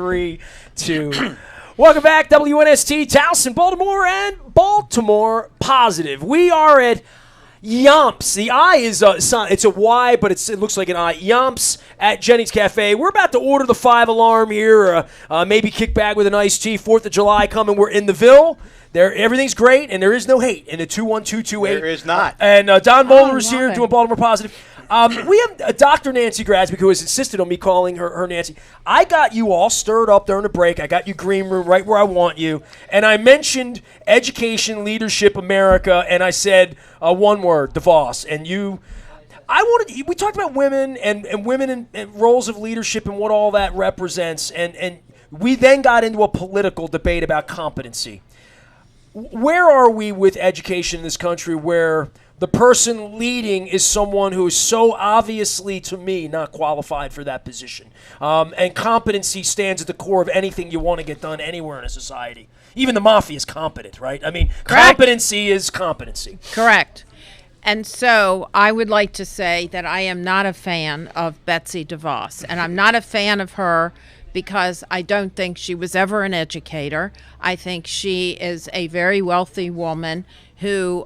3, 2. Welcome back, WNST, Towson, Baltimore, and Baltimore Positive. We are at Yumps. The I is it's a Y, but it looks like an I. Yumps at Jennings Cafe. We're about to order the 5 alarm here, maybe kick back with an iced tea. 4th of July coming. We're in the Ville. There, everything's great, and there is no hate in the 21228. There is not. And Don Moeller is here doing Baltimore Positive. We have Dr. Nancy Grasmick, who has insisted on me calling her Nancy. I got you all stirred up during the break. I got you green room right where I want you. And I mentioned education, leadership, America, and I said one word, DeVos. And we talked about women and women and roles of leadership and what all that represents. And we then got into a political debate about competency. Where are we with education in this country where the person leading is someone who is so obviously, to me, not qualified for that position? And competency stands at the core of anything you want to get done anywhere in a society. Even the mafia is competent, right? I mean, Correct. Competency is competency. Correct. And so I would like to say that I am not a fan of Betsy DeVos, and I'm not a fan of her because I don't think she was ever an educator. I think she is a very wealthy woman who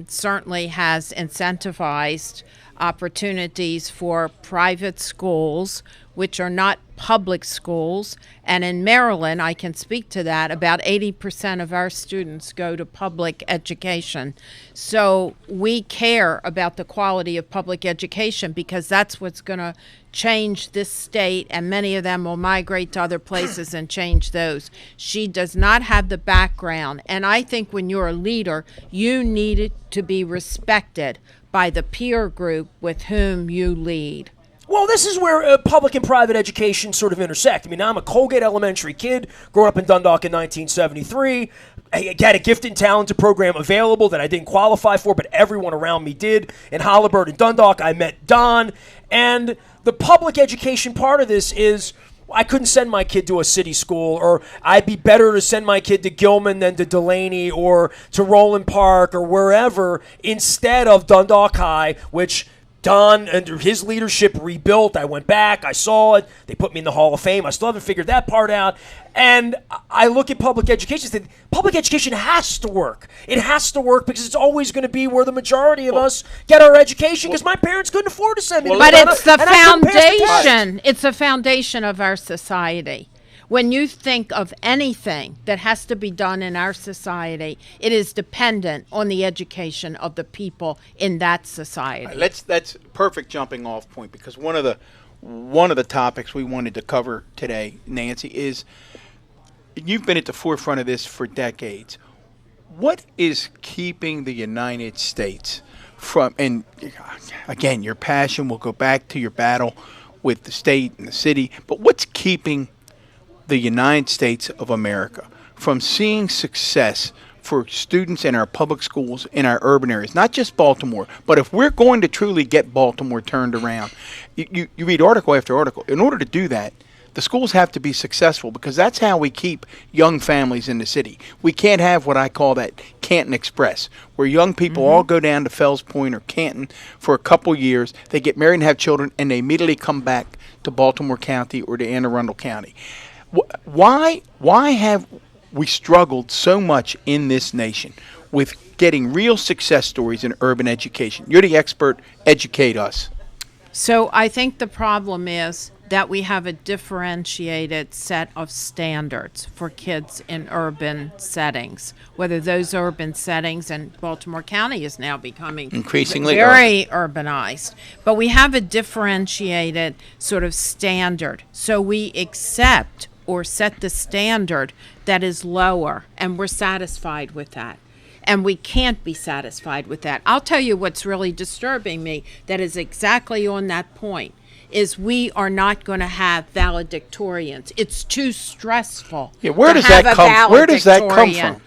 certainly has incentivized opportunities for private schools, which are not public schools. And in Maryland, I can speak to that, about 80% of our students go to public education. So we care about the quality of public education because that's what's going to change this state, and many of them will migrate to other places and change those. She does not have the background, and I think when you're a leader, you need it to be respected by the peer group with whom you lead. Well, this is where public and private education sort of intersect. I mean, I'm a Colgate Elementary kid, growing up in Dundalk in 1973. I had a gifted and talented program available that I didn't qualify for, but everyone around me did. In Holabird and Dundalk, I met Don. And the public education part of this is I couldn't send my kid to a city school, or I'd be better to send my kid to Gilman than to Delaney or to Roland Park or wherever instead of Dundalk High, which Don, under his leadership, rebuilt. I went back. I saw it. They put me in the Hall of Fame. I still haven't figured that part out. And I look at public education and say, public education has to work. It has to work because it's always going to be where the majority of us get our education because my parents couldn't afford to send me to But it's the foundation. It's the foundation of our society. When you think of anything that has to be done in our society, it is dependent on the education of the people in that society. That's perfect jumping off point, because one of the topics we wanted to cover today, Nancy, is you've been at the forefront of this for decades. What is keeping the United States from, and again, your passion will go back to your battle with the state and the city, but what's keeping the United States of America from seeing success for students in our public schools in our urban areas, not just Baltimore, but if we're going to truly get Baltimore turned around, you read article after article. In order to do that, the schools have to be successful because that's how we keep young families in the city. We can't have what I call that Canton Express, where young people all go down to Fells Point or Canton for a couple years, they get married and have children, and they immediately come back to Baltimore County or to Anne Arundel County. Why have we struggled so much in this nation with getting real success stories in urban education? You're the expert. Educate us. So I think the problem is that we have a differentiated set of standards for kids in urban settings, whether those urban settings, and Baltimore County is now becoming increasingly very urbanized, but we have a differentiated sort of standard. So we accept or set the standard that is lower, and we're satisfied with that. And we can't be satisfied with that. I'll tell you what's really disturbing me that is exactly on that point is we are not going to have valedictorians. It's too stressful. Yeah, where does that come from?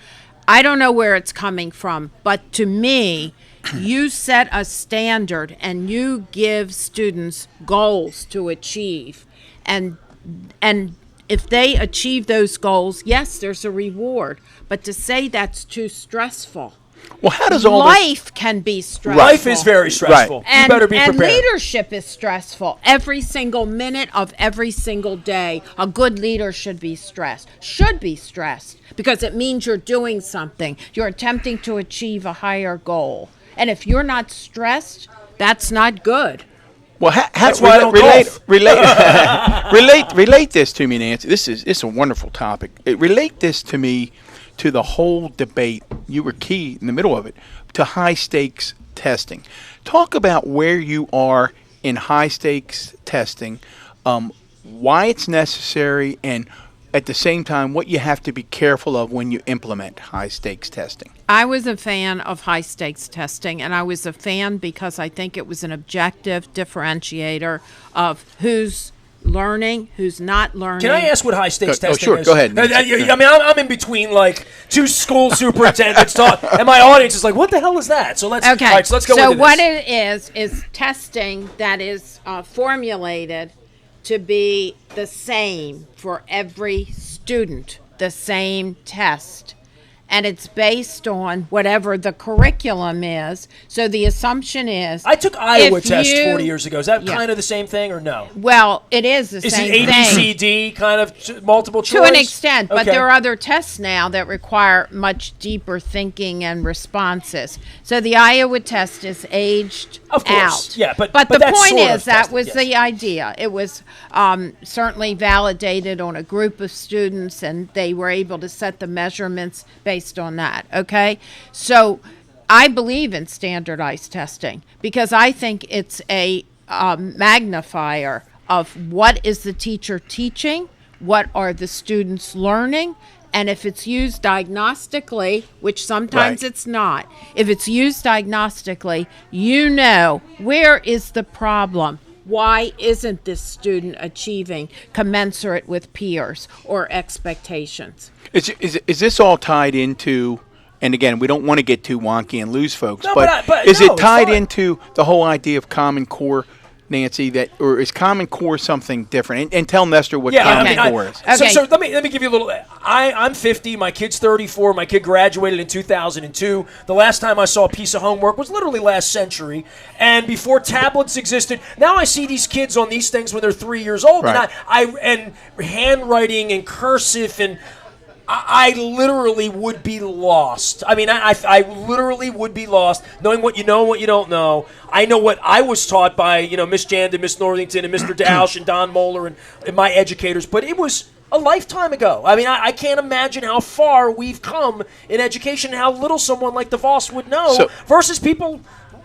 I don't know where it's coming from, but to me, you set a standard and you give students goals to achieve, and if they achieve those goals, yes, there's a reward. But to say that's too stressful Well, how does all this... Life can be stressful. Life is very stressful. Right. You better be and prepared. leadership is stressful. Every single minute of every single day, a good leader should be stressed. Because it means you're doing something. You're attempting to achieve a higher goal. And if you're not stressed, that's not good. Well, That's why I don't golf. relate this to me, Nancy. It's a wonderful topic. Relate this to me to the whole debate. You were key in the middle of it to high stakes testing. Talk about where you are in high stakes testing, why it's necessary, and at the same time what you have to be careful of when you implement high stakes testing. I was a fan of high stakes testing, and I was a fan because I think it was an objective differentiator of who's learning, who's not learning. Can I ask what high stakes testing sure, is? go ahead. I mean, I'm in between like two school superintendents, and my audience is like, "What the hell is that?" So let's Okay. all right, so let's go. So into what this. it is testing that is formulated to be the same for every student, the same test. And it's based on whatever the curriculum is. So the assumption is... I took Iowa if test you- 40 years ago. Is that Yeah. kind of the same thing or no? Well, it is the Is same it A, B, thing. C, D kind of multiple choice? To an extent, but Okay. there are other tests now that require much deeper thinking and responses. So the Iowa test is aged Of course, out. yeah, but the that's point sort of is that tested, was yes. the idea. It was certainly validated on a group of students, and they were able to set the measurements based on that. Okay, so I believe in standardized testing because I think it's a magnifier of what is the teacher teaching, what are the students learning, and if it's used diagnostically, which sometimes Right. it's not, if it's used diagnostically, you know where is the problem. Why isn't this student achieving commensurate with peers or expectations? Is this all tied into, and again, we don't want to get too wonky and lose folks, No, but but is no, it it's tied fine. into the whole idea of Common Core, Nancy, or is Common Core something different? And tell Nestor what Common Core is. Okay. So let me give you a little. I'm 50. My kid's 34. My kid graduated in 2002. The last time I saw a piece of homework was literally last century, and before tablets existed. Now I see these kids on these things when they're 3 years old, Right. and handwriting and cursive and. I literally would be lost. I mean, I literally would be lost knowing what you know and what you don't know. I know what I was taught by, Miss Janda, Miss Northington, and Mr. Dausch and Don Moeller and my educators, but it was a lifetime ago. I mean, I can't imagine how far we've come in education and how little someone like DeVos would know versus people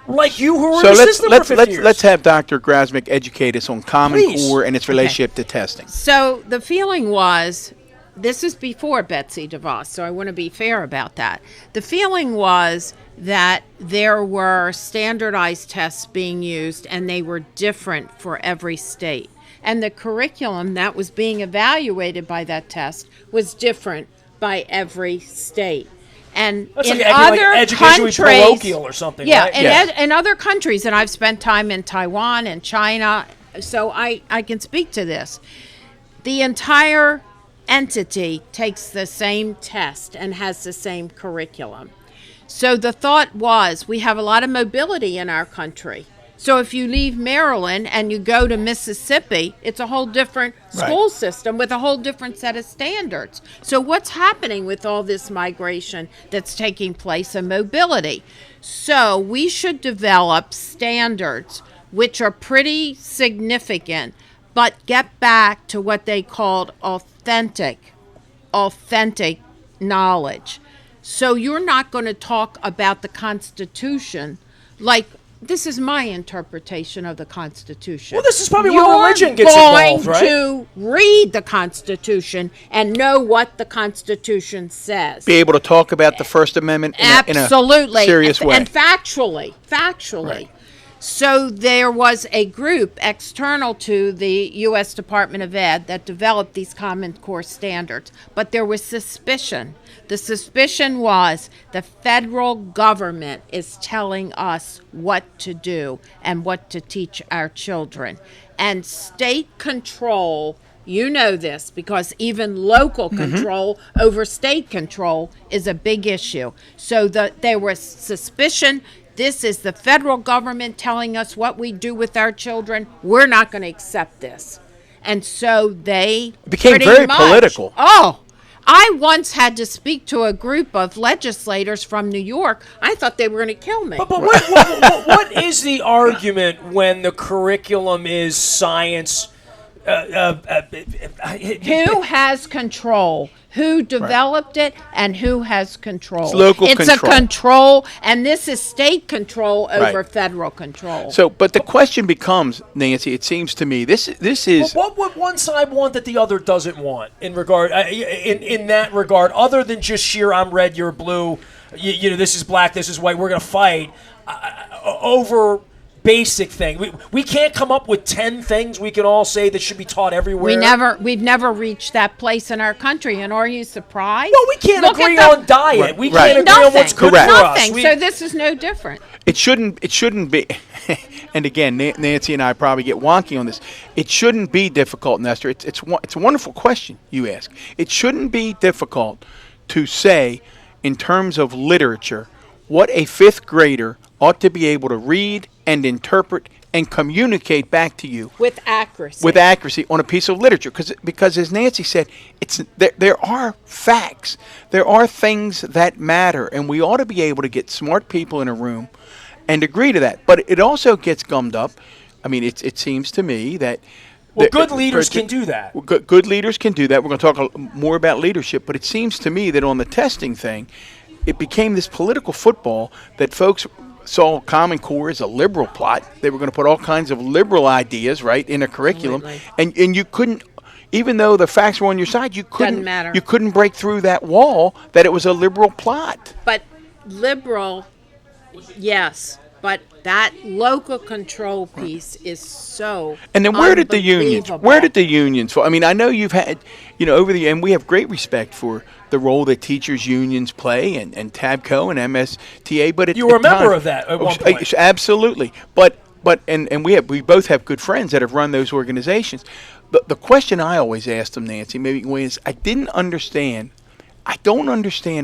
like you who were in the system for 50 years. Let's have Dr. Grasmick educate us on Common Please. Core and its relationship to testing. So the feeling was, this is before Betsy DeVos, so I want to be fair about that. The feeling was that there were standardized tests being used and they were different for every state. And the curriculum that was being evaluated by that test was different by every state. And That's in like acting other like educationally countries, parochial or something, yeah, right? in other countries, and I've spent time in Taiwan and China, so I can speak to this. The entire entity takes the same test and has the same curriculum. So the thought was, we have a lot of mobility in our country. So if you leave Maryland and you go to Mississippi, it's a whole different school system with a whole different set of standards. So what's happening with all this migration that's taking place in mobility? So we should develop standards which are pretty significant, but get back to what they called authentic knowledge. So you're not going to talk about the Constitution like, this is my interpretation of the Constitution. Well, this is probably where religion gets involved, right? You're going to read the Constitution and know what the Constitution says. Be able to talk about the First Amendment in a serious way. And factually. Right. So there was a group external to the U.S. Department of Ed that developed these Common Core standards, but there was suspicion. The suspicion was the federal government is telling us what to do and what to teach our children. And state control You know this because even local control over state control is a big issue. So there was suspicion. This is the federal government telling us what we do with our children. We're not going to accept this. And so they became very political. Oh, I once had to speak to a group of legislators from New York. I thought they were going to kill me. But what is the argument when the curriculum is science? Who has control? Who developed it and who has control? It's local control. It's a control, and this is state control over federal control. So, but the question becomes, Nancy, it seems to me, this is... Well, what would one side want that the other doesn't want in regard in that regard, other than just sheer I'm red, you're blue, you know, this is black, this is white, we're going to fight over... basic thing. We can't come up with 10 things we can all say that should be taught everywhere. We've never reached that place in our country, and are you surprised? Well, we can't agree on diet. Right, we right. can't agree on what's good for us. Nothing. So this is no different. It shouldn't be. And again, Nancy and I probably get wonky on this. It shouldn't be difficult, Nestor. It's a wonderful question you ask. It shouldn't be difficult to say, in terms of literature, what a fifth grader ought to be able to read and interpret and communicate back to you with accuracy. With accuracy on a piece of literature, because as Nancy said, there are facts, there are things that matter, and we ought to be able to get smart people in a room and agree to that. But it also gets gummed up. I mean, it seems to me that good leaders can do that. Good leaders can do that. We're going to talk more about leadership, but it seems to me that on the testing thing, it became this political football that folks saw Common Core as a liberal plot. They were going to put all kinds of liberal ideas, right, in a curriculum. And you couldn't, even though the facts were on your side, you couldn't break through that wall that it was a liberal plot. But liberal, yes, but that local control piece is so And then where did the unions fall? I mean, I know you've had, over the, and we have great respect for the role that teachers unions play and TABCO and MSTA, but you were a member of that at one point. Absolutely. But we both have good friends that have run those organizations. The question I always asked them, Nancy, maybe is I don't understand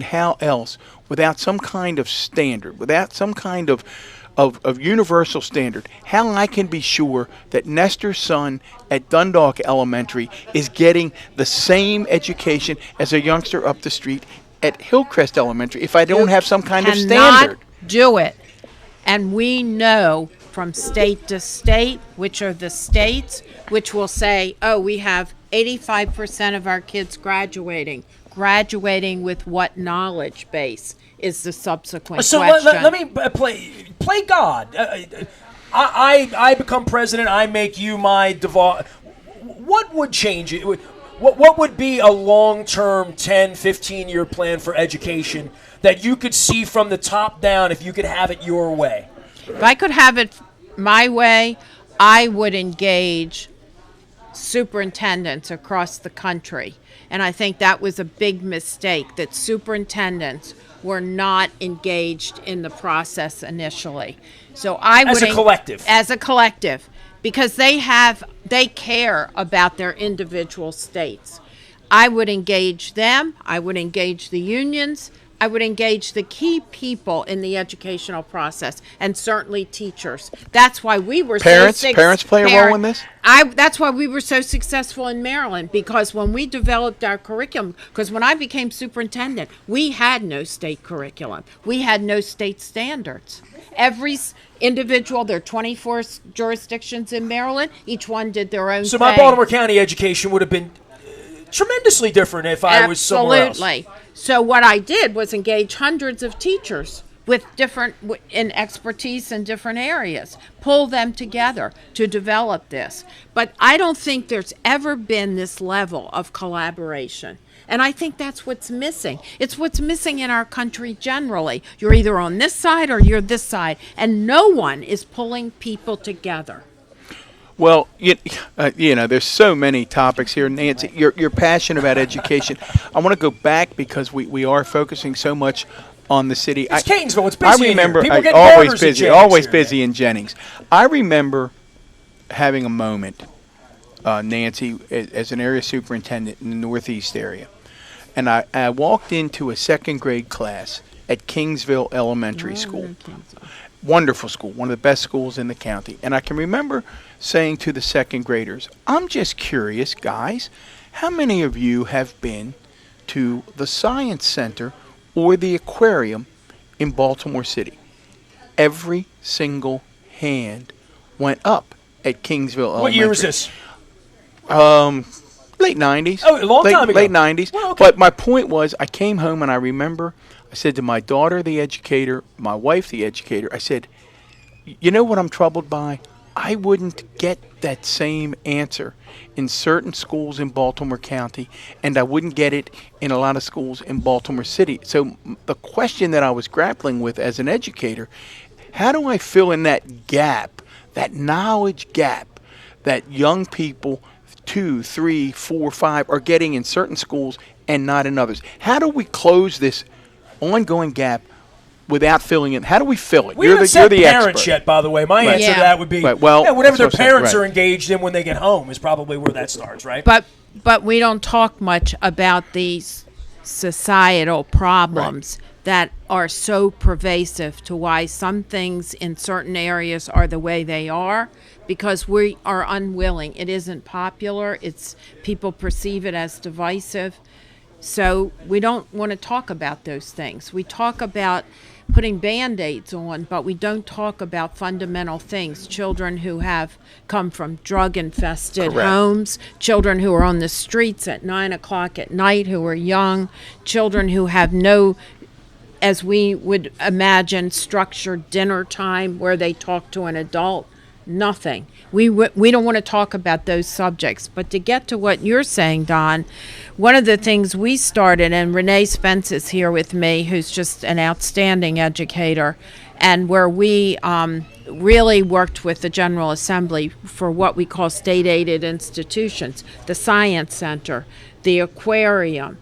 how else, without some kind of standard, without some kind of universal standard, how I can be sure that Nestor's son at Dundalk Elementary is getting the same education as a youngster up the street at Hillcrest Elementary if I don't have some kind of standard. Do it. And we know from state to state, which are the states, which will say, oh, we have 85% of our kids graduating. Graduating with what knowledge base is the subsequent question. Let me play God. I become president. I make you my DeVos. What would change it? What would be a long-term 10, 15-year plan for education that you could see from the top down if you could have it your way? If I could have it my way, I would engage superintendents across the country. And I think that was a big mistake, that superintendents were not engaged in the process initially. So I would as a collective, because they care about their individual states. I would engage them. I would engage the unions. I would engage the key people in the educational process, and certainly teachers. That's why we were parents play a role in this. That's why we were so successful in Maryland, because when we developed our curriculum, because when I became superintendent, we had no state curriculum. We had no state standards. Every individual, there are 24 jurisdictions in Maryland. Each one did their own thing. So my Baltimore County education would have been tremendously different if I was somewhere else. Absolutely. So what I did was engage hundreds of teachers with different in expertise in different areas, pull them together to develop this. But I don't think there's ever been this level of collaboration. And I think that's what's missing. It's what's missing in our country generally. You're either on this side or you're this side, and no one is pulling people together. Well, there's so many topics here, Nancy. You're passionate about education. I want to go back because we are focusing so much on the city. It's Catonsville. It's busy. I remember always busy in Jennings. I remember having a moment Nancy, as an area superintendent in the Northeast area. And I walked into a second grade class at Kingsville Elementary School. Wonderful school, one of the best schools in the county. And I can remember saying to the second graders, I'm just curious, guys, how many of you have been to the Science Center or the aquarium in Baltimore City? Every single hand went up at Kingsville Elementary. What year was this? Late 90s. Oh, a long time ago. Late 90s. Well, okay. But my point was, I came home and I remember I said to my daughter, the educator, my wife, the educator, I said, you know what I'm troubled by? I wouldn't get that same answer in certain schools in Baltimore County, and I wouldn't get it in a lot of schools in Baltimore City. So the question that I was grappling with as an educator, how do I fill in that gap, that knowledge gap that young people 2, 3, 4, 5 are getting in certain schools and not in others? How do we close this ongoing gap without filling in? How do we fill it? We haven't said the parents expert. yet, by the way. My answer to that would be, Right. Well, whatever their that's what I'm saying. parents Right. are engaged in when they get home is probably where that starts, right? But we don't talk much about these societal problems that are so pervasive to why some things in certain areas are the way they are, because we are unwilling. It isn't popular. It's people perceive it as divisive. So we don't want to talk about those things. We talk about putting Band-Aids on, but we don't talk about fundamental things. Children who have come from drug-infested Correct. homes, children who are on the streets at 9 o'clock at night who are young, children who have no, as we would imagine, structured dinner time where they talk to an adult. Nothing. We don't want to talk about those subjects. But to get to what you're saying, Don, one of the things we started, and Renee Spence is here with me, who's just an outstanding educator, and where we really worked with the General Assembly for what we call state-aided institutions, the Science Center, the aquarium,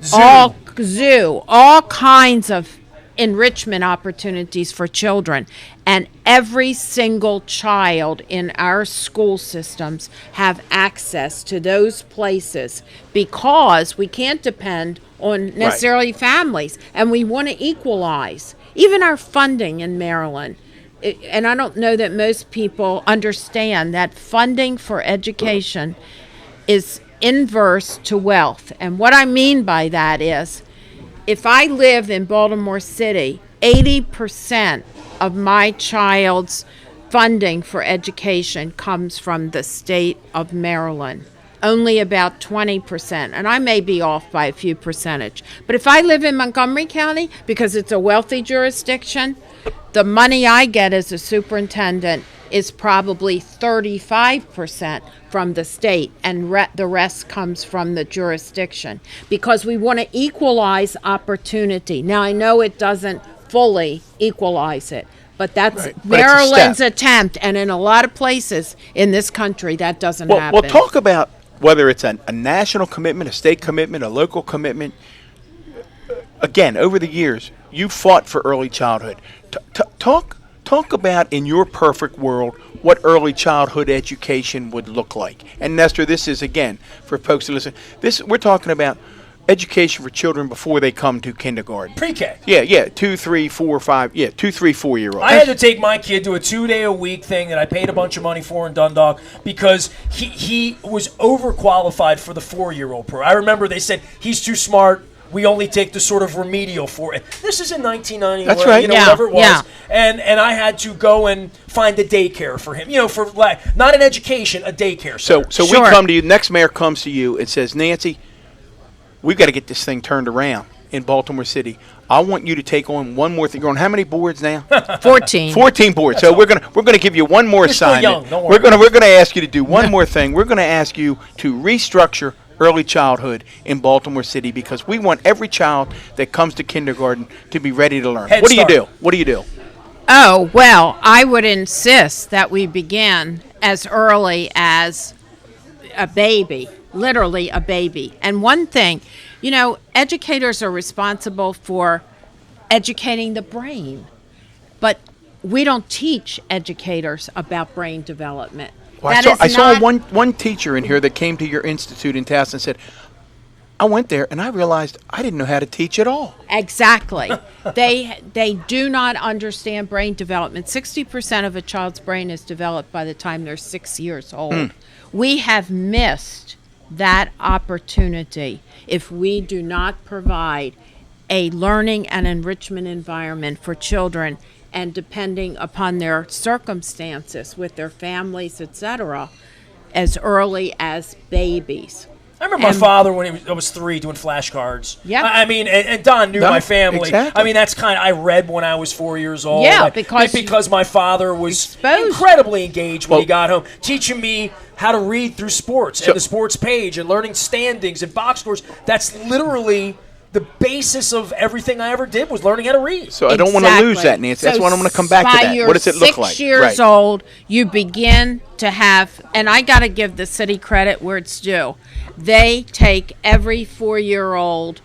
zoo, all kinds of enrichment opportunities for children. And every single child in our school systems have access to those places because we can't depend on necessarily families, and we want to equalize. Even our funding in Maryland, and I don't know that most people understand that funding for education is inverse to wealth. And what I mean by that is, if I live in Baltimore City, 80% of my child's funding for education comes from the state of Maryland. Only about 20%, and I may be off by a few percentage. But if I live in Montgomery County, because it's a wealthy jurisdiction, the money I get as a superintendent is probably 35% from the state, and the rest comes from the jurisdiction, because we want to equalize opportunity. Now, I know it doesn't fully equalize it, but that's Maryland's attempt, and in a lot of places in this country, that doesn't happen. Well, talk about whether it's a national commitment, a state commitment, a local commitment. Again, over the years, you fought for early childhood. Talk about, in your perfect world, what early childhood education would look like. And Nestor, this is, again, for folks to listen, we're talking about education for children before they come to kindergarten. Pre-K. Yeah, 2, 3, 4, 5, 2, 3, 4-year-olds. I had to take my kid to a 2-day-a-week thing that I paid a bunch of money for in Dundalk because he was overqualified for the 4-year-old program. I remember they said, he's too smart. We only take the sort of remedial for it. This is in 1990, That's right. Whatever it was. Yeah. And I had to go and find a daycare for him. For not an education, a daycare center. So we come to you, next mayor comes to you and says, Nancy, we've got to get this thing turned around in Baltimore City. I want you to take on one more thing. You're on how many boards now? 14. 14 boards. So we're gonna give you one more You're still assignment. young, don't worry. We're gonna ask you to do one more thing. We're gonna ask you to restructure early childhood in Baltimore City, because we want every child that comes to kindergarten to be ready to learn. Head What do you Start. do? What do you do? Oh, well, I would insist that we begin as early as a baby, literally a baby. And one thing, educators are responsible for educating the brain, but we don't teach educators about brain development. Well, That I is saw not- one teacher in here that came to your institute in Taos and said, I went there and I realized I didn't know how to teach at all. Exactly. They do not understand brain development. 60% of a child's brain is developed by the time they're 6 years old. We have missed that opportunity if we do not provide a learning and enrichment environment for children, and depending upon their circumstances with their families, etc., as early as babies. I remember my father when I was 3 doing flashcards. Yeah. I mean, and Don knew No, my family. exactly. I mean, that's kind of, I read when I was 4 years old. Yeah, because my father was exposed. incredibly engaged when he Well- got home, teaching me how to read through sports and the sports page and learning standings and box scores. That's literally the basis of everything I ever did, was learning how to read. So I don't want to lose Exactly. that, Nancy. That's So what I'm going to come back to by that. your What does it look like? 6 years old, you begin to have, and I got to give the city credit where it's due. They take every 4-year-old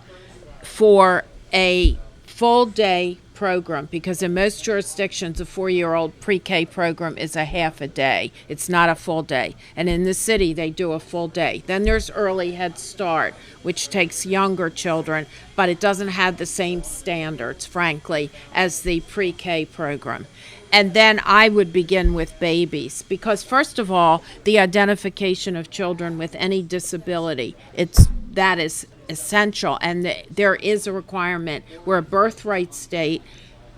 for a full day program, because in most jurisdictions a 4-year-old pre-K program is a half a day. It's not a full day. And in the city they do a full day. Then there's early Head Start, which takes younger children, but it doesn't have the same standards, frankly, as the pre-K program. And then I would begin with babies, because first of all, the identification of children with any disability, that is essential, and there is a requirement. We're a birthright state.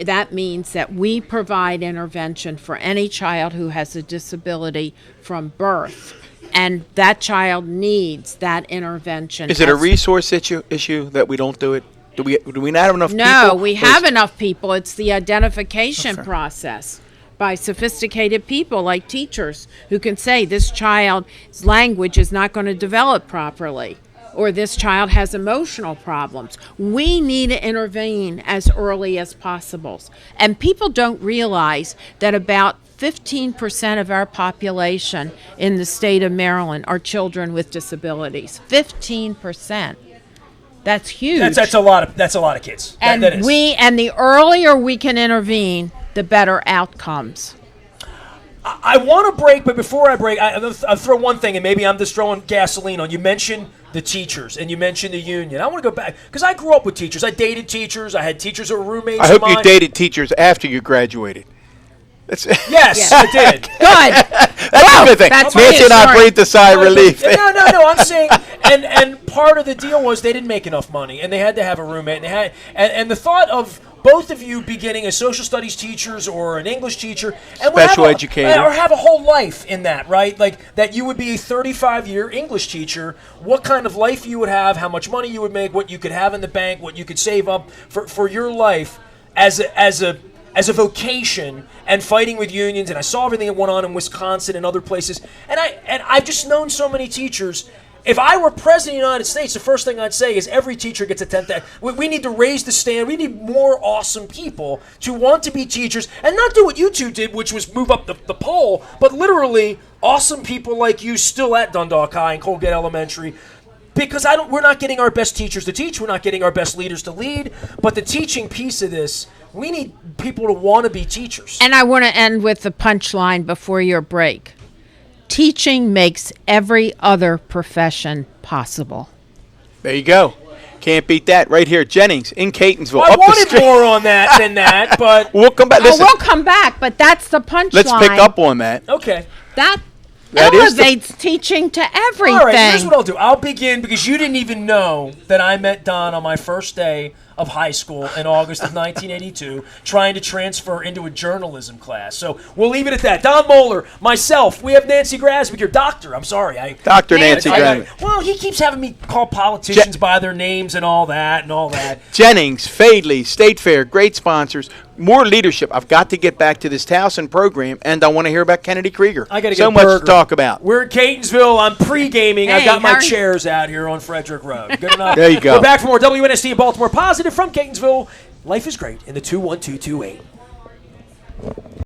That means that we provide intervention for any child who has a disability from birth, and that child needs that intervention. Is it a resource issue that we don't do it? Do we not have enough people? No, we Or is- have enough people. It's the identification process by sophisticated people like teachers who can say this child's language is not going to develop properly, or this child has emotional problems. We need to intervene as early as possible. And people don't realize that about 15% of our population in the state of Maryland are children with disabilities. 15%. That's huge. That's a lot of kids. And that is. the earlier we can intervene, the better outcomes. I want to break, but before I break, I'll throw one thing, and maybe I'm just throwing gasoline on. You mentioned the teachers, and you mentioned the union. I want to go back, because I grew up with teachers. I dated teachers. I had teachers that were roommates I of hope mine. you dated teachers after you graduated. That's Yes, I did. Good. a good thing. That's Nancy and I reassuring. breathed a sigh of relief. No. I'm saying, and part of the deal was they didn't make enough money, and they had to have a roommate. And the thought of both of you beginning as social studies teachers or an English teacher, and Special educator. or have a whole life in that, right? Like that, you would be a 35-year English teacher. What kind of life you would have, how much money you would make, what you could have in the bank, what you could save up for your life as a vocation, and fighting with unions. And I saw everything that went on in Wisconsin and other places. And I've just known so many teachers. If I were president of the United States, the first thing I'd say is every teacher gets a 10th. We need to raise the stand. We need more awesome people to want to be teachers and not do what you two did, which was move up the poll, but literally awesome people like you still at Dundalk High and Colgate Elementary. Because we're not getting our best teachers to teach. We're not getting our best leaders to lead. But the teaching piece of this, we need people to want to be teachers. And I want to end with the punchline before your break. Teaching makes every other profession possible. There you go. Can't beat that. Right here, Jennings in Catonsville. I up the wanted street. more on that than that, but We'll come back. Listen, We'll come back, but that's the punchline. let's pick up on that. okay. That is the- elevates teaching to everything. All right, here's what I'll do. I'll begin, because you didn't even know that I met Don on my first day of high school in August of 1982, trying to transfer into a journalism class. So we'll leave it at that. Don Moeller, myself, we have Nancy Grasmick, your doctor. I'm sorry. Dr. Nancy Grasmick. Well, he keeps having me call politicians by their names and all that. Jennings, Fadley, State Fair, great sponsors. More leadership. I've got to get back to this Towson program, and I want to hear about Kennedy Krieger. I got to get so a much burger. to talk about. We're in Catonsville. I'm pre-gaming. I've Hey, got my Harry. chairs out here on Frederick Road. Good enough. There you go. We're back for more WNST in Baltimore Positive from Catonsville. Life is great in the 21228.